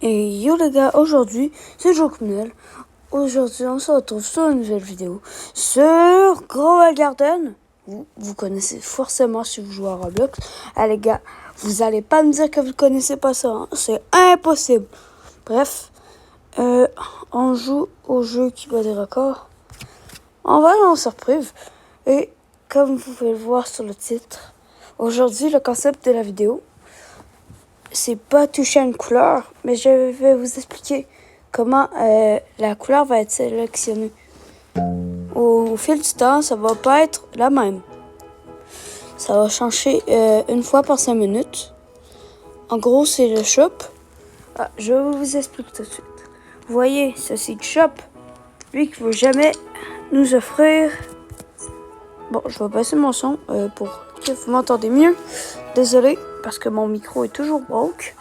Et yo les gars, aujourd'hui c'est Jocmel. Aujourd'hui on se retrouve sur une nouvelle vidéo sur Grow Garden. Vous connaissez forcément si vous jouez à Roblox. Ah les gars, vous allez pas me dire que vous connaissez pas ça, hein? C'est impossible. Bref, on joue au jeu qui bat des records. On va en surprise. Et comme vous pouvez le voir sur le titre, aujourd'hui le concept de la vidéo, c'est pas toucher à une couleur, mais je vais vous expliquer comment la couleur va être sélectionnée. Au fil du temps, ça va pas être la même. Ça va changer une fois par 5 minutes. En gros, c'est le shop. Je vous explique tout de suite. Vous voyez, ceci le shop. Lui qui ne veut jamais nous offrir... Bon, je vais passer mon son pour que vous m'entendez mieux. Désolé, parce que mon micro est toujours broke.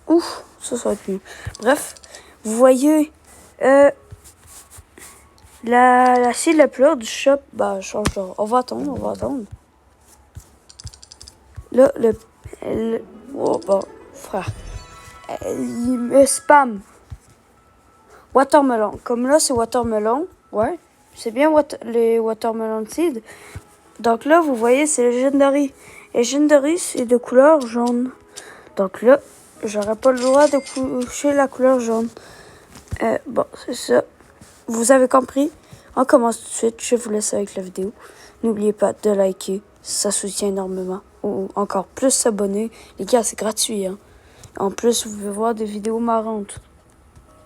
Ouf, ça va être mieux. Bref, vous voyez la cible la couleur du shop, bah change genre. On va attendre. Là, oh, bon, frère, il me spam. Watermelon, comme là c'est watermelon, ouais, c'est bien les watermelon seed. Donc là, vous voyez, c'est Legendary. Legendary, c'est de couleur jaune. Donc là, j'aurais pas le droit de coucher la couleur jaune. Bon, c'est ça. Vous avez compris. On commence tout de suite. Je vous laisse avec la vidéo. N'oubliez pas de liker. Ça soutient énormément. Ou encore plus s'abonner. Les gars, c'est gratuit, hein. En plus, vous pouvez voir des vidéos marrantes.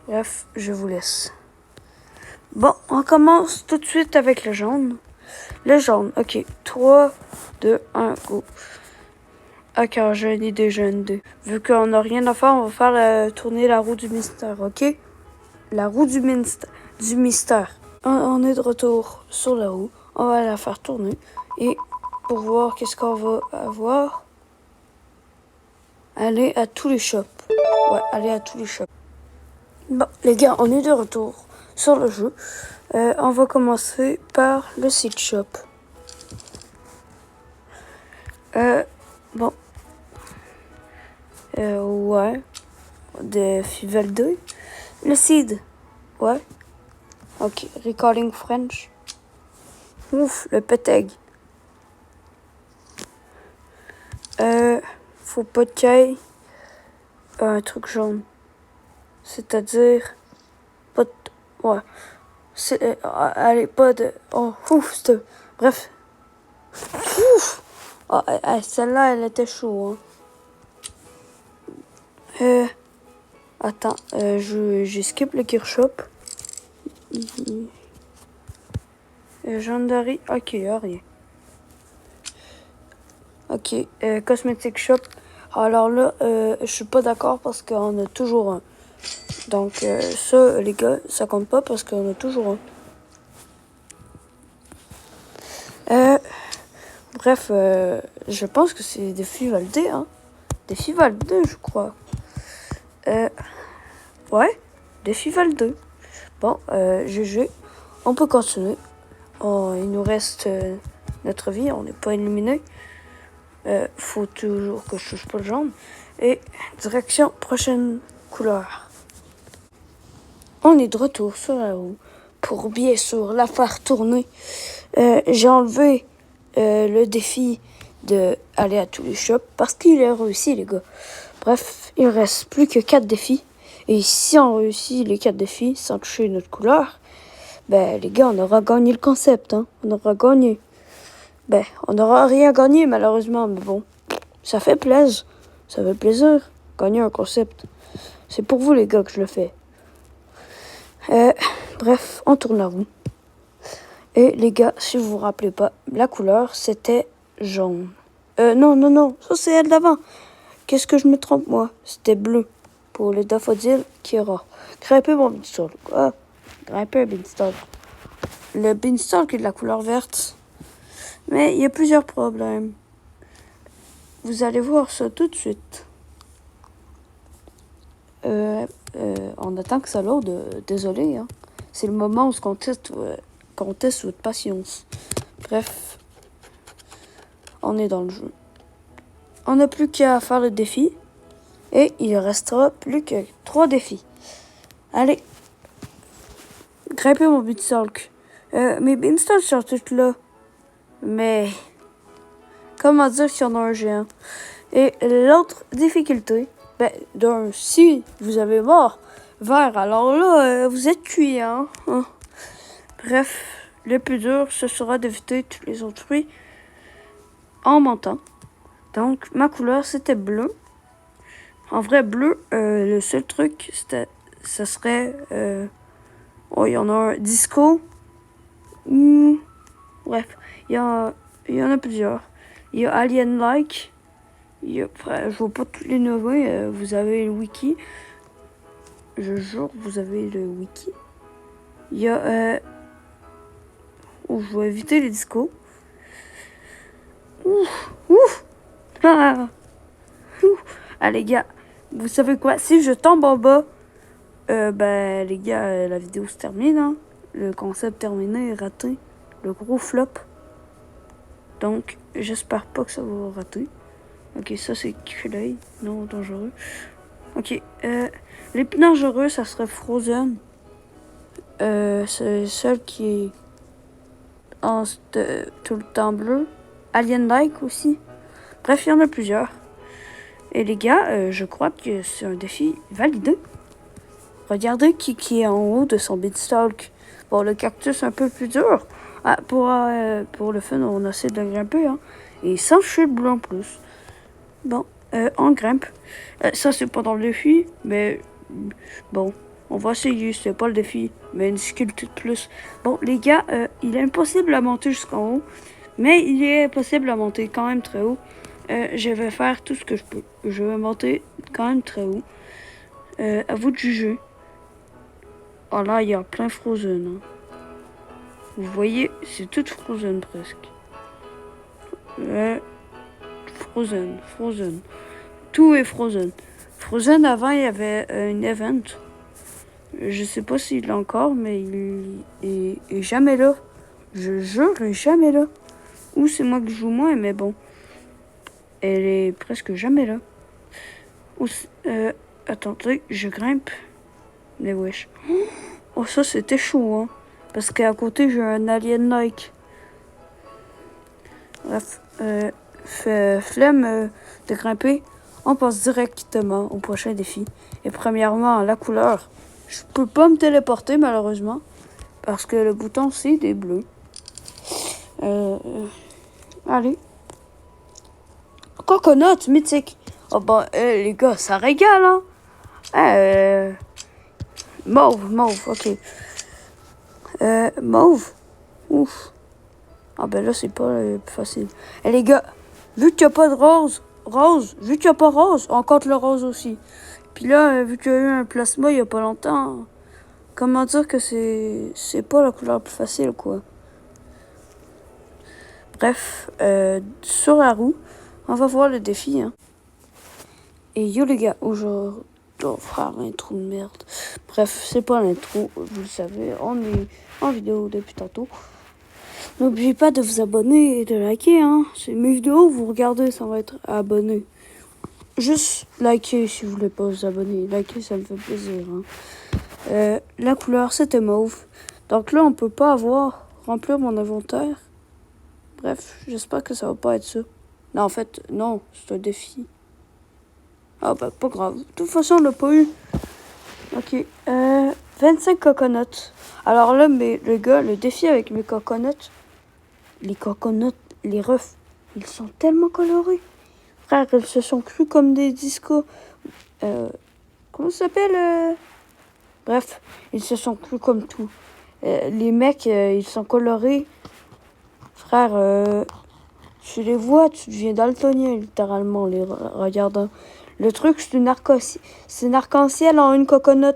Bref, je vous laisse. Bon, on commence tout de suite avec le jaune. Le jaune, ok. 3, 2, 1, go. Ok, j'ai une idée. Vu qu'on n'a rien à faire, on va faire tourner la roue du mystère, ok? La roue du mystère. On est de retour sur la roue. On va la faire tourner. Et pour voir qu'est-ce qu'on va avoir, aller à tous les shops. Ouais, aller à tous les shops. Bon, les gars, on est de retour sur le jeu. On va commencer par le seed shop. Bon. Ouais. De Fivel 2. Le seed. Ouais. Ok. Recording French. Ouf, le peteg. Faut pas de caille. Un truc jaune. C'est-à-dire. Pas de. Ouais. Allez, pas de. Oh, ouf, bref. Ouf! Oh, celle-là, elle était chaude. Hein. Attends, j'ai skip le Kirshop. Legendary, ok, rien. Ok, Cosmetic Shop. Alors là, je suis pas d'accord parce qu'on a toujours un. Donc ça, les gars, ça compte pas parce qu'on a toujours un. Bref, je pense que c'est des Fival 2, hein. Des Fival 2, je crois. Ouais, des Fival 2. Bon, GG, on peut continuer. Oh, il nous reste notre vie, on n'est pas éliminé. Faut toujours que je touche pas le jaune. Et direction prochaine couleur. On est de retour sur la roue pour bien sûr la faire tourner. J'ai enlevé le défi de aller à tous les shops parce qu'il a réussi, les gars. Bref, il reste plus que 4 défis. Et si on réussit les 4 défis sans toucher notre couleur, ben les gars, on aura gagné le concept, hein. On aura gagné. Ben, on n'aura rien gagné malheureusement, mais bon, ça fait plaisir. Ça fait plaisir, gagner un concept. C'est pour vous les gars que je le fais. Bref, on tourne la roue. Et les gars, si vous vous rappelez pas, la couleur c'était jaune. Non, ça c'est elle d'avant. Qu'est-ce que je me trompe moi? C'était bleu pour les daffodils qui est rare. Grimper mon beanstalk. Ah, grimper un beanstalk. Le beanstalk est de la couleur verte. Mais il y a plusieurs problèmes. Vous allez voir ça tout de suite. On attend que ça load. Désolé, hein. C'est le moment où on teste votre patience. Bref, on est dans le jeu. On n'a plus qu'à faire le défi. Et il restera plus que 3 défis. Allez, grimpez mon beanstalk. Mes beanstalks sont tous là. Mais comment dire qu'il y en a un géant? Et l'autre difficulté, si vous avez mort vert, alors là, vous êtes cuit, hein? Bref, le plus dur, ce sera d'éviter tous les autres fruits en montant. Donc, ma couleur, c'était bleu. En vrai, bleu, le seul truc, ça serait... il y en a un disco. Bref, il y en a plusieurs. Il y a Alien-like. Je vois pas tous les nommés. Vous avez le wiki. Je jure, vous avez le wiki. Il y a... je vais éviter les discos. Ah, les gars, vous savez quoi? Si je tombe en bas, les gars, la vidéo se termine. Hein? Le concept terminé, raté. Le gros flop. Donc, j'espère pas que ça va rater. Ok, ça c'est Culey. Non, dangereux. Ok, les plus dangereux, ça serait Frozen. C'est celle qui est tout le temps bleu. Alien-like aussi. Bref, il y en a plusieurs. Et les gars, je crois que c'est un défi validé. Regardez qui est en haut de son beanstalk. Bon, le cactus un peu plus dur. Ah, pour le fun, on essaie de le grimper. Hein. Et sans chute en plus. Bon, on grimpe. Ça, c'est pas dans le défi. Mais bon, on va essayer. C'est pas le défi. Mais une difficulté de plus. Bon, les gars, il est impossible à monter jusqu'en haut. Mais il est possible à monter quand même très haut. Je vais faire tout ce que je peux. Je vais monter quand même très haut. À vous de juger. Oh là, il y a plein Frozen. Hein. Vous voyez, c'est tout Frozen presque. Frozen. Tout est Frozen. Frozen, avant, il y avait un event. Je sais pas s'il l'a encore, mais il est jamais là. Je jure, il est jamais là. Ou c'est moi qui joue moins, mais bon. Elle est presque jamais là. Attendez, je grimpe. Mais wesh. Oh, ça, c'était chaud, hein. Parce qu'à côté, j'ai un Alien-like. Bref, flemme de grimper. On passe directement au prochain défi. Et premièrement, la couleur. Je peux pas me téléporter, malheureusement. Parce que le bouton, c'est des bleus. Allez. Coconut, mythique. Oh bah, les gars, ça régale, hein. Mauve, ok. Mauve. Ouf. Ah ben là, c'est pas plus facile. Et les gars, vu qu'il n'y a pas de rose, vu qu'il n'y a pas rose, on compte le rose aussi. Puis là, vu qu'il y a eu un plasma il n'y a pas longtemps, comment dire que c'est pas la couleur plus facile, quoi. Bref, sur la roue, on va voir le défi, hein. Et yo les gars, aujourd'hui, on fera l'intro de merde. Bref, c'est pas l'intro, vous le savez, on est en vidéo depuis tantôt. N'oubliez pas de vous abonner et de liker, hein. C'est mes vidéos, vous regardez, ça va être abonné. Juste liker si vous voulez pas vous abonner. Liker, ça me fait plaisir, hein. La couleur, c'était mauve. Donc là, on peut pas remplir mon inventaire. Bref, j'espère que ça va pas être ça. Non, en fait, non, c'est un défi. Ah bah, pas grave. De toute façon, on l'a pas eu. Ok, 25 coconuts. Alors là, les gars, le défi avec mes coconuts, les refs, ils sont tellement colorés. Frère, ils se sont crus comme des discos. Comment ça s'appelle Bref, ils se sont crus comme tout. Les mecs, ils sont colorés. Frère, tu les vois, tu deviens daltonien, littéralement, les regardant. Le truc, c'est une arc-en-ciel en une coconut.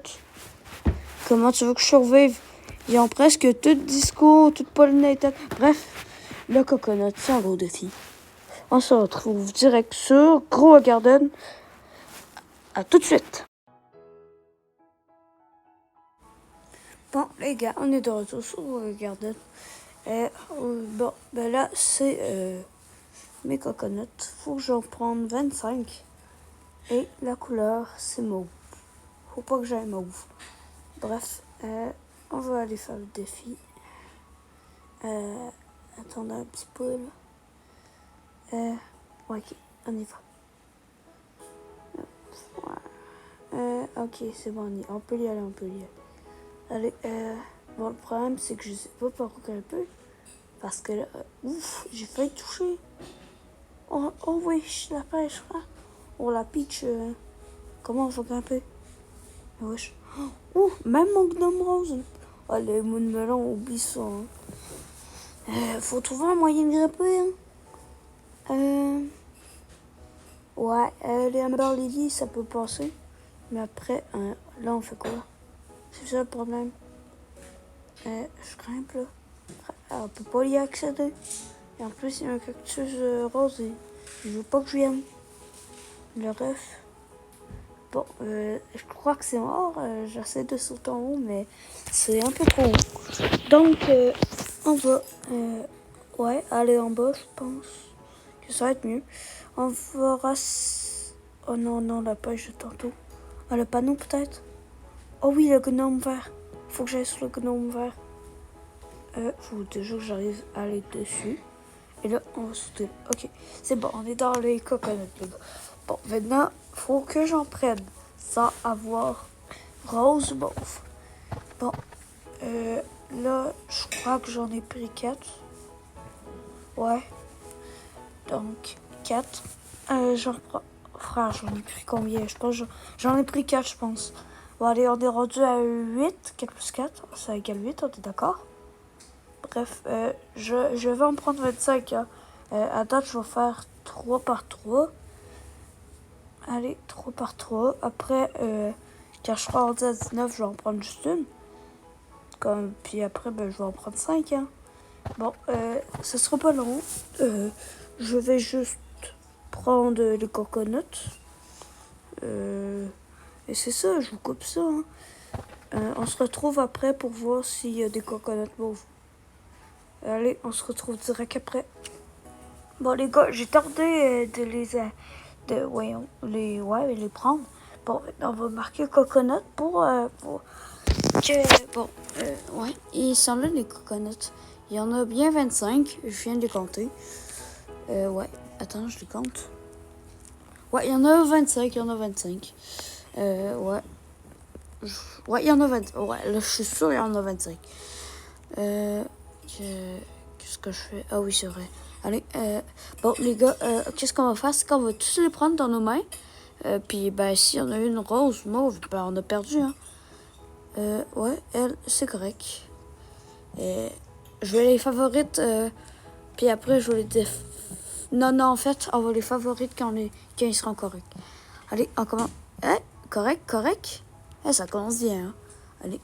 Comment tu veux que je survive? Ils ont presque tout disco, tout pollinated. Bref, le coconut, c'est un gros défi. On se retrouve direct sur Grow Garden. À tout de suite. Bon, les gars, on est de retour sur Grow Garden. Bon, ben là, c'est mes coconuts. Faut que j'en prenne 25. Et la couleur, c'est mauve. Faut pas que j'aille mauve. Bref, on va aller faire le défi. Attendez un petit peu là. Ouais, ok, on y va. Ok, c'est bon, on peut y aller, on peut y aller. Allez, bon, le problème, c'est que je sais pas par où grimper. Parce que là, ouf, j'ai failli toucher. Oh oui, la pêche, frère. Oh, la pitch, comment on va grimper? Wesh. Oh, même mon gnome rose. Oh, les mots de melon, oublie ça. Faut trouver un moyen de grimper. Ouais, les Amber Lily, ça peut passer. Mais après, là, on fait quoi? C'est ça le problème. Je grimpe là. On peut pas y accéder. Et en plus, il y a un cactus rose et je veux pas que je vienne. Le ref. Bon, je crois que c'est mort. J'essaie de sauter en haut, mais c'est un peu trop haut. Donc, on va aller en bas, je pense. Que ça va être mieux. On verra. Oh non, la page de tantôt. Ah, le panneau peut-être. Oh oui, le gnome vert. Faut que j'aille sur le gnome vert. Faut déjà que j'arrive à aller dessus. Et là, on va sauter. Ok, c'est bon, on est dans les coconuts, les gars. Bon, maintenant, faut que j'en prenne sans avoir rose ou mauve. Bon, là, je crois que j'en ai pris 4. Ouais. Donc, 4. J'en reprends. Frère, j'en ai pris combien? Je pense j'en ai pris 4, je pense. Bon, allez, on est rendu à 8. 4 plus 4, ça égale 8, on est d'accord? Bref, je vais en prendre 25. Hein. À date, je vais faire 3 par 3. Allez, 3 par 3. Après, quand je serai rendu à 19, je vais en prendre juste une. Puis après, je vais en prendre 5. Hein. Bon, ça sera pas long. Je vais juste prendre les coconuts. Et c'est ça, je vous coupe ça. Hein. On se retrouve après pour voir s'il y a des coconuts mauves. Allez, on se retrouve direct après. Bon, les gars, j'ai tardé de les prendre. Bon, on va marquer coconut pour que... Bon, ouais, ils sont là, les coconuts. Il y en a bien 25, je viens de les compter. Ouais, attends, je les compte. Ouais, il y en a 25, ouais. Ouais, il y en a 20. Ouais, là, je suis sûre, il y en a 25. Qu'est-ce que je fais? Ah oui, c'est vrai. Allez, bon, les gars, qu'est-ce qu'on va faire? C'est qu'on va tous les prendre dans nos mains. Puis, si on a une rose, mauve, on a perdu, hein. Ouais, elle, c'est correct. Je vais les favorites, puis après, je vais les Non, en fait, on va les favorites quand ils seront corrects. Allez, on commence. Correct. Ça commence bien, hein. Allez,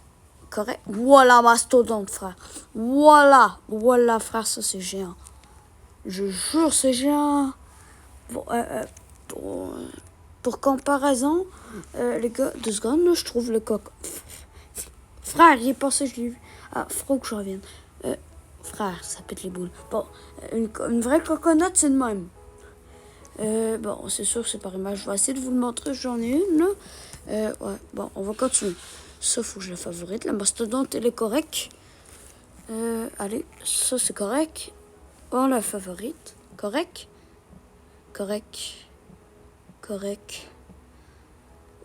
correct. Voilà, mastodonte, frère. Voilà, frère, ça, c'est géant. Je jure, c'est géant. Bon, pour comparaison, les gars, 2 secondes, là, je trouve le coq. Frère, il est passé, je l'ai vu. Ah, faut que je revienne. Frère, ça pète les boules. Bon, une vraie coconut, c'est de même. Bon, c'est sûr que c'est par image. Je vais essayer de vous le montrer. J'en ai une, là. Ouais, bon, on va continuer. Ça, faut que je la favorite. La mastodonte, elle est correcte. Allez, ça, c'est correct. On la favorite. Correct.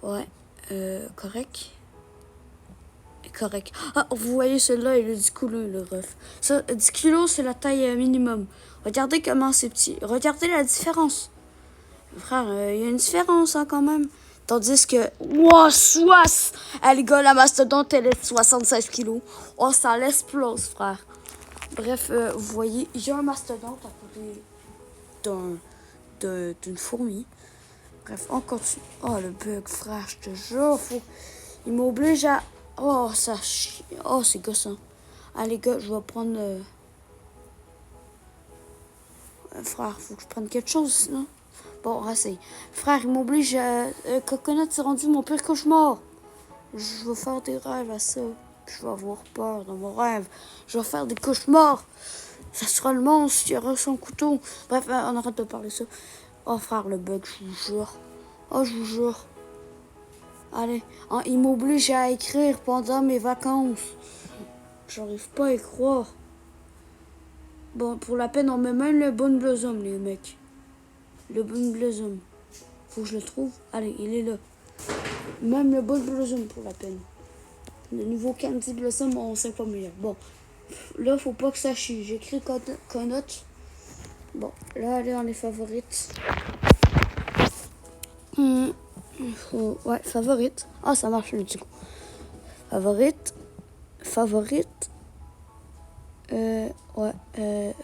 Ouais, correct. Ah, vous voyez celui-là, il est 10 kilos, le ref. Ça, 10 kilos, c'est la taille minimum. Regardez comment c'est petit. Regardez la différence. Frère, il y a une différence, hein, quand même. Tandis que... Wow, les gars, la mastodonte, elle est 76 kilos. Oh, ça l'explose, frère. Bref, vous voyez, il y a un mastodonte à côté d'une fourmi. Bref, on continue. Oh, le bug, frère, je te jure, il m'oblige à... Oh, ça chie. Oh, c'est gossant. Ah, les gars, je vais prendre... Frère, faut que je prenne quelque chose, sinon... Bon, assez. Frère, il m'oblige à... Coconut, c'est rendu mon pire cauchemar. Je vais faire des rêves à ça. Je vais avoir peur dans mon rêve. Je vais faire des cauchemars. Ça sera le monstre qui aura son couteau. Bref, on arrête de parler de ça. Oh, frère, le bug, je vous jure. Oh, je vous jure. Allez, il m'oblige à écrire pendant mes vacances. J'arrive pas à y croire. Bon, pour la peine, on met même le bon blossom, les mecs. Le bon blossom. Faut que je le trouve. Allez, il est là. Même le bon blossom pour la peine. Le nouveau Candy Blossom en 5 fois meilleur. Bon, là, faut pas que ça chie. J'écris Conote. Bon, là, elle est dans les favorites. Ouais, favorite. Ah, ça marche le petit coup. Favorite. Favorite.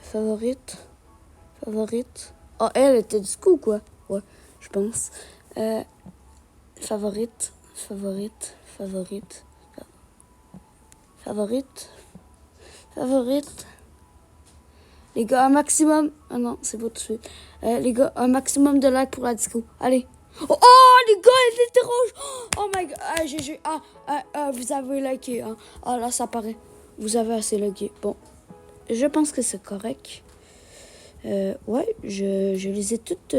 Favorite. Favorite. Oh, elle était du coup, quoi. Ouais, je pense. Favorite. Favorite. Favorite. Favorite. Favorite. Les gars, un maximum. Ah non, c'est pas tout de suite. Les gars, un maximum de likes pour la disco. Allez. Oh, les gars, elle était rouge. Oh my god. Vous avez liké. Hein. Ah là, ça paraît. Vous avez assez liké. Bon, je pense que c'est correct. Ouais, je les ai toutes.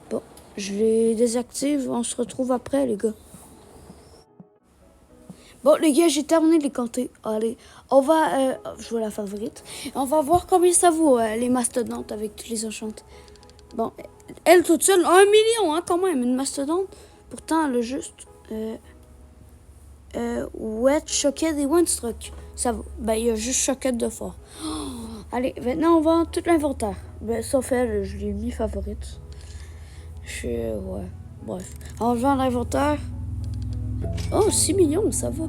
Bon, je les désactive. On se retrouve après, les gars. Bon, les gars, j'ai terminé de les compter. Allez, on va jouer la favorite. On va voir combien ça vaut, les mastodontes avec toutes les enchantes. Bon, elle toute seule, 1 million, hein, quand même, une mastodonte. Pourtant, elle a juste Wet, Choquette et One-Struck. Ça va. Ben, il y a juste Choquette de fort. Oh, allez, maintenant, on va tout l'inventaire. Ben, sauf elle, je l'ai mis favorite. Ouais, bref. On va l'inventaire. Oh, 6 millions, ça va.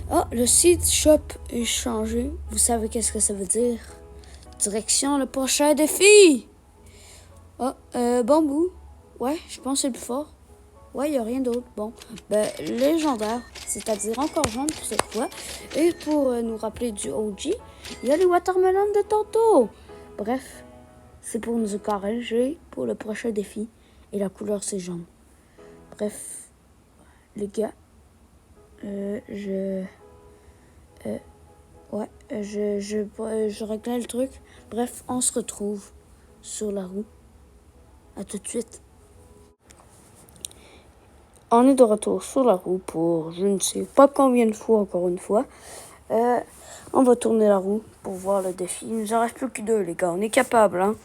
Ah, le site shop est changé. Vous savez qu'est-ce que ça veut dire? Direction le prochain défi. Ah, bambou. Ouais, je pense que c'est le plus fort. Ouais, il n'y a rien d'autre. Bon, ben, légendaire, c'est-à-dire encore jaune pour cette fois. Et pour nous rappeler du OG, il y a les watermelons de tantôt. Bref, c'est pour nous encourager pour le prochain défi. Et la couleur, c'est jaune. Bref, les gars, je réglais le truc. Bref, on se retrouve sur la roue. À tout de suite. On est de retour sur la roue pour je ne sais pas combien de fois, encore une fois. On va tourner la roue pour voir le défi. Il nous en reste plus que 2, les gars. On est capable, hein.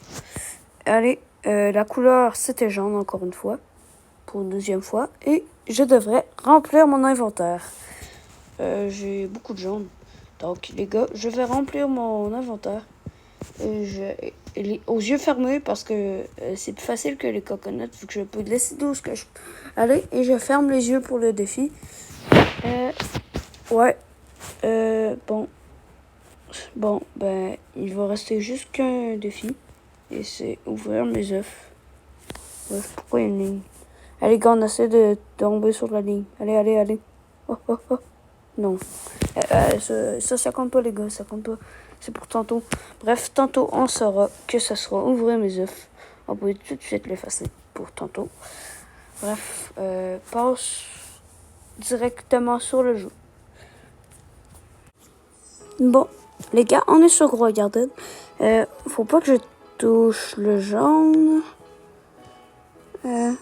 Allez, la couleur, c'était jaune, encore une fois. Pour une deuxième fois. Et je devrais remplir mon inventaire. J'ai beaucoup de jaune. Donc, les gars, je vais remplir mon inventaire. Aux yeux fermés parce que c'est plus facile que les coconuts vu que je peux laisser d'où ce que je... Allez, et je ferme les yeux pour le défi. Ouais. Bon, ben, il va rester juste qu'un défi. Et c'est ouvrir mes œufs. Ouais, pourquoi il y a une ligne? Allez, gars, on essaie de tomber sur la ligne. Allez. Oh. Non. Ça compte pas, les gars, ça compte pas. C'est pour tantôt. Bref, tantôt, on saura que ça sera ouvrir mes œufs. On peut tout de suite l'effacer pour tantôt. Bref, passe directement sur le jeu. Bon, les gars, on est sur Grow Garden. Faut pas que je touche le jaune.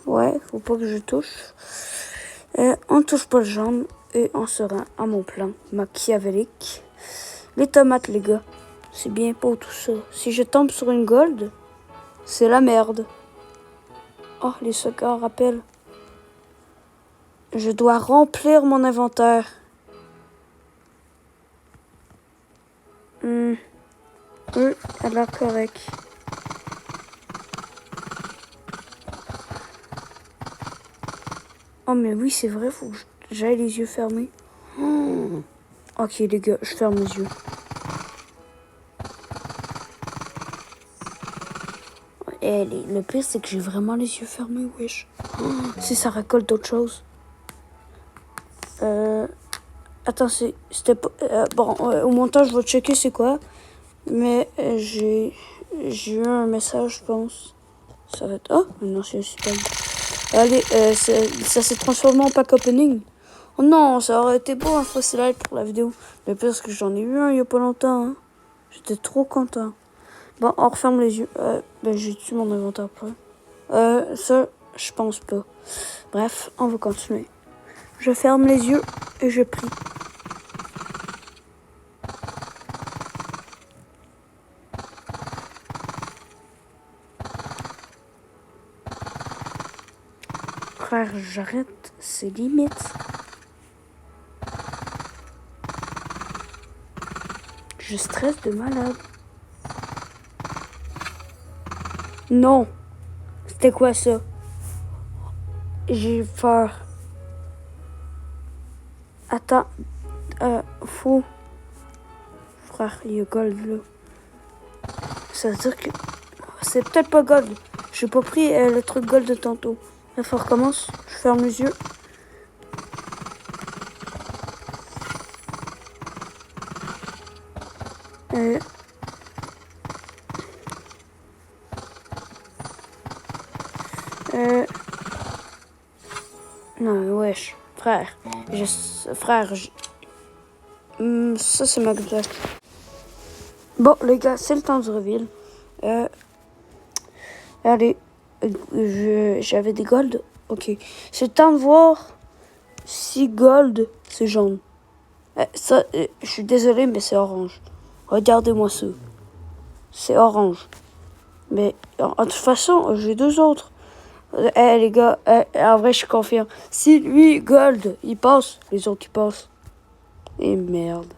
Ouais, faut pas que je touche. On touche pas le jaune et on se rend à mon plan machiavélique. Les tomates, les gars, c'est bien pas tout ça. Si je tombe sur une gold, c'est la merde. Oh, les secours rappellent. Je dois remplir mon inventaire. Elle a l'air correct. Oh, mais oui, c'est vrai, faut que j'aille les yeux fermés. Ok, les gars, je ferme les yeux. Et le pire, c'est que j'ai vraiment les yeux fermés, wesh. Si ça récolte d'autres choses. Attends, c'était pas... au montage, je vais checker c'est quoi. Mais j'ai eu un message, je pense. Ça va être... Oh, un ancien système. Allez, ça s'est transformé en pack opening. Oh non, ça aurait été beau un fossil light pour la vidéo. Mais parce que j'en ai eu un il y a pas longtemps. Hein. J'étais trop content. Bon, on referme les yeux. Ben, j'ai tué mon inventaire après. Ça, Je pense pas. Bref, on va continuer. Je ferme les yeux et je prie. Frère, j'arrête, c'est limite. Je stresse de malade. Non. C'était quoi ça? J'ai peur. Attends. Fou. Frère, il y a Gold là. Ça veut dire que... C'est peut-être pas Gold. J'ai pas pris le truc Gold de tantôt. Là, faut recommence. Je ferme les yeux. Non, mais wesh. Frère. Ça, c'est ma gueule. Bon, les gars, c'est le temps du reveal. Allez. J'avais des golds. Ok. C'est le temps de voir si gold, c'est jaune. Ça, je suis désolé, mais c'est orange. Regardez-moi ça. C'est orange. Mais en toute façon, j'ai deux autres. Les gars, en vrai, je suis confiant. Si lui, gold, il passe, les autres, ils passent. Et merde.